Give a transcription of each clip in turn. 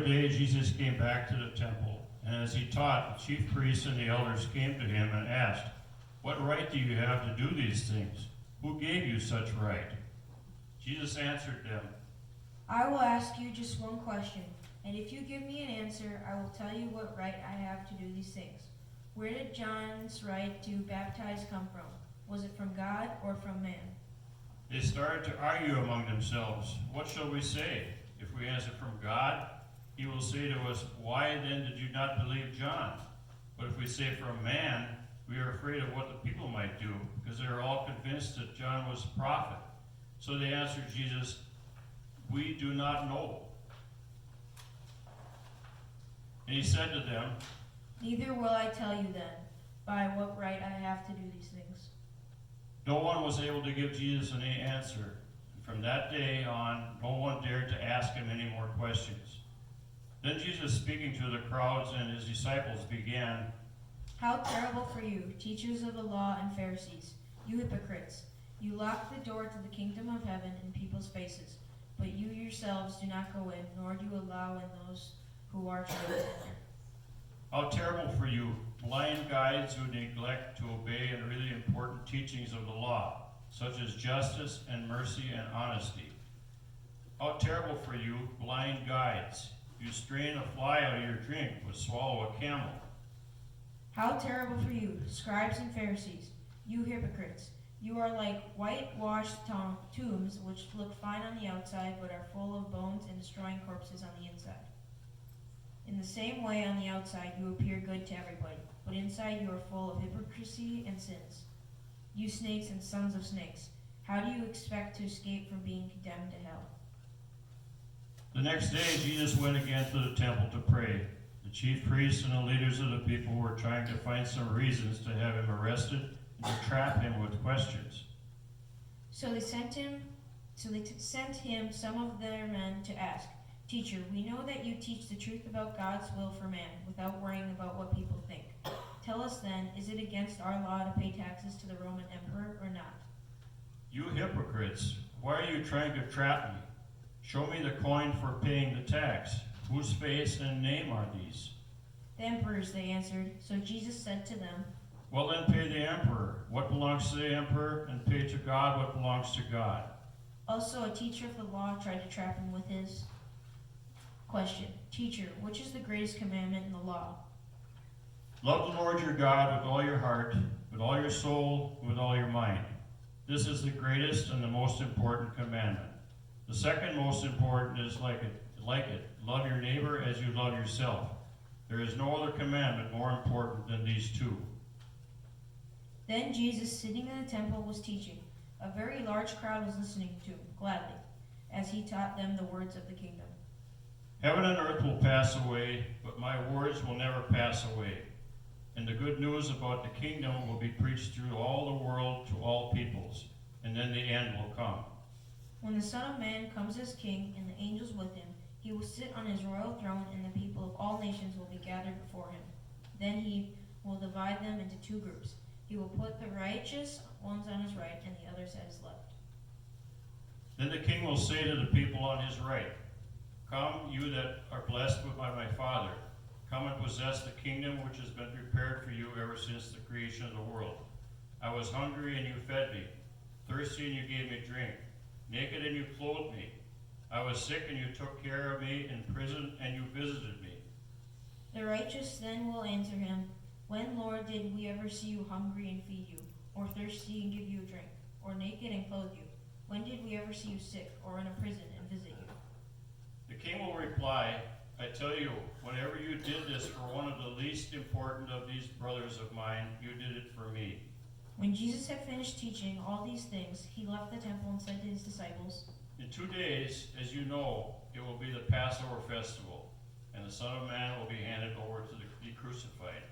day, Jesus came back to the temple, and as he taught, the chief priests and the elders came to him and asked, "What right do you have to do these things? Who gave you such right?" Jesus answered them, "I will ask you just one question, and if you give me an answer, I will tell you what right I have to do these things. Where did John's right to baptize come from? Was it from God or from man?" They started to argue among themselves. "What shall we say? If we answer from God, he will say to us, 'Why then did you not believe John?' But if we say from man, we are afraid of what the people might do, because they are all convinced that John was a prophet." So they answered Jesus, "We do not know." And he said to them, "Neither will I tell you then, by what right I have to do these things." No one was able to give Jesus any answer. And from that day on, no one dared to ask him any more questions. Then Jesus, speaking to the crowds and his disciples, began, "How terrible for you, teachers of the law and Pharisees, you hypocrites! You lock the door to the kingdom of heaven in people's faces, but you yourselves do not go in, nor do you allow in those who are trying to enter." How terrible for you, blind guides who neglect to obey in really important teachings of the law, such as justice and mercy and honesty. How terrible for you, blind guides! You strain a fly out of your drink, but swallow a camel. "How terrible for you, scribes and Pharisees, you hypocrites! You are like whitewashed tombs, which look fine on the outside, but are full of bones and destroying corpses on the inside. In the same way, on the outside you appear good to everybody, but inside you are full of hypocrisy and sins. You snakes and sons of snakes, how do you expect to escape from being condemned to hell?" The next day, Jesus went again to the temple to pray. The chief priests and the leaders of the people were trying to find some reasons to have him arrested and to trap him with questions. So they sent him some of their men to ask, "Teacher, we know that you teach the truth about God's will for man, without worrying about what people think. Tell us then, is it against our law to pay taxes to the Roman emperor or not?" You hypocrites, why are you trying to trap me? Show me the coin for paying the tax. Whose face and name are these? "The emperor's," they answered. So Jesus said to them, Well, then pay the emperor what belongs to the emperor, and pay to God what belongs to God. Also, a teacher of the law tried to trap him with his question, "Teacher, which is the greatest commandment in the law?" Love the Lord your God with all your heart, with all your soul, with all your mind. This is the greatest and the most important commandment. The second most important is like it. Love your neighbor as you love yourself. There is no other commandment more important than these two. Then Jesus, sitting in the temple, was teaching. A very large crowd was listening to him, gladly, as he taught them the words of the kingdom. Heaven and earth will pass away, but my words will never pass away. And the good news about the kingdom will be preached through all the world to all peoples, and then the end will come. When the Son of Man comes as king and the angels with him, he will sit on his royal throne, and the people of all nations will be gathered before him. Then he will divide them into two groups. He will put the righteous ones on his right and the others at his left. Then the king will say to the people on his right, Come, you that are blessed by my Father. Come and possess the kingdom which has been prepared for you ever since the creation of the world. I was hungry and you fed me, thirsty and you gave me drink, naked and you clothed me. I was sick and you took care of me, in prison and you visited me. The righteous then will answer him, When, Lord, did we ever see you hungry and feed you, or thirsty and give you a drink, or naked and clothe you? When did we ever see you sick, or in a prison and visit you? The king will reply, I tell you, whenever you did this for one of the least important of these brothers of mine, you did it for me. When Jesus had finished teaching all these things, he left the temple and said to his disciples, In 2 days, as you know, it will be the Passover festival, and the Son of Man will be handed over to be crucified.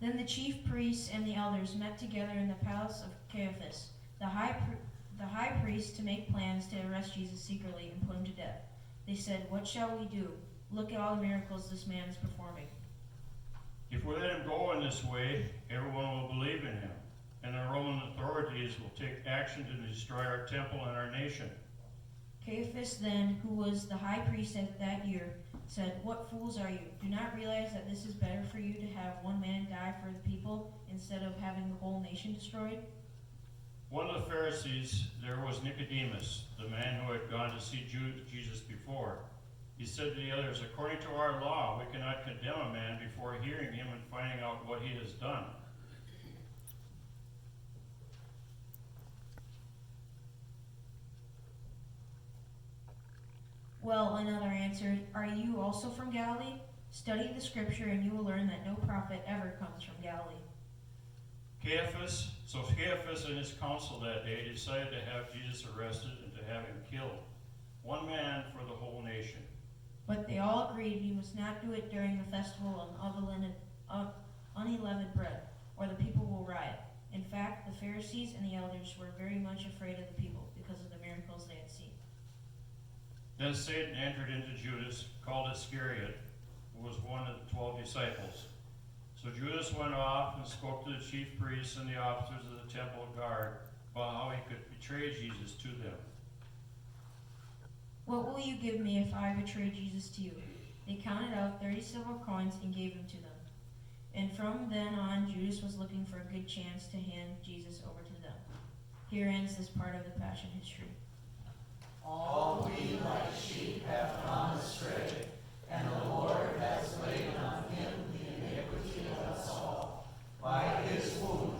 Then the chief priests and the elders met together in the palace of Caiaphas, the high priest, to make plans to arrest Jesus secretly and put him to death. They said, What shall we do? Look at all the miracles this man is performing. If we let him go in this way, everyone will believe in him, and the Roman authorities will take action to destroy our temple and our nation. Caiaphas then, who was the high priest at that year, said, "What fools are you? Do not realize that this is better for you to have one man die for the people instead of having the whole nation destroyed?" One of the Pharisees there was Nicodemus, the man who had gone to see Jesus before. He said to the others, "According to our law, we cannot condemn a man before hearing him and finding out what he has done." Well, another answered, "Are you also from Galilee? Study the scripture and you will learn that no prophet ever comes from Galilee." Caiaphas and his council that day decided to have Jesus arrested and to have him killed, one man for the whole nation. But they all agreed he must not do it during the festival of unleavened bread, or the people will riot. In fact, the Pharisees and the elders were very much afraid of the people because of the miracles they had seen. Then Satan entered into Judas, called Iscariot, who was one of the 12 disciples. So Judas went off and spoke to the chief priests and the officers of the temple guard about how he could betray Jesus to them. "What will you give me if I betray Jesus to you?" They counted out 30 silver coins and gave them to them. And from then on, Judas was looking for a good chance to hand Jesus over to them. Here ends this part of the Passion history. All we like sheep have gone astray, and the Lord has laid on him the iniquity of us all. By his wounds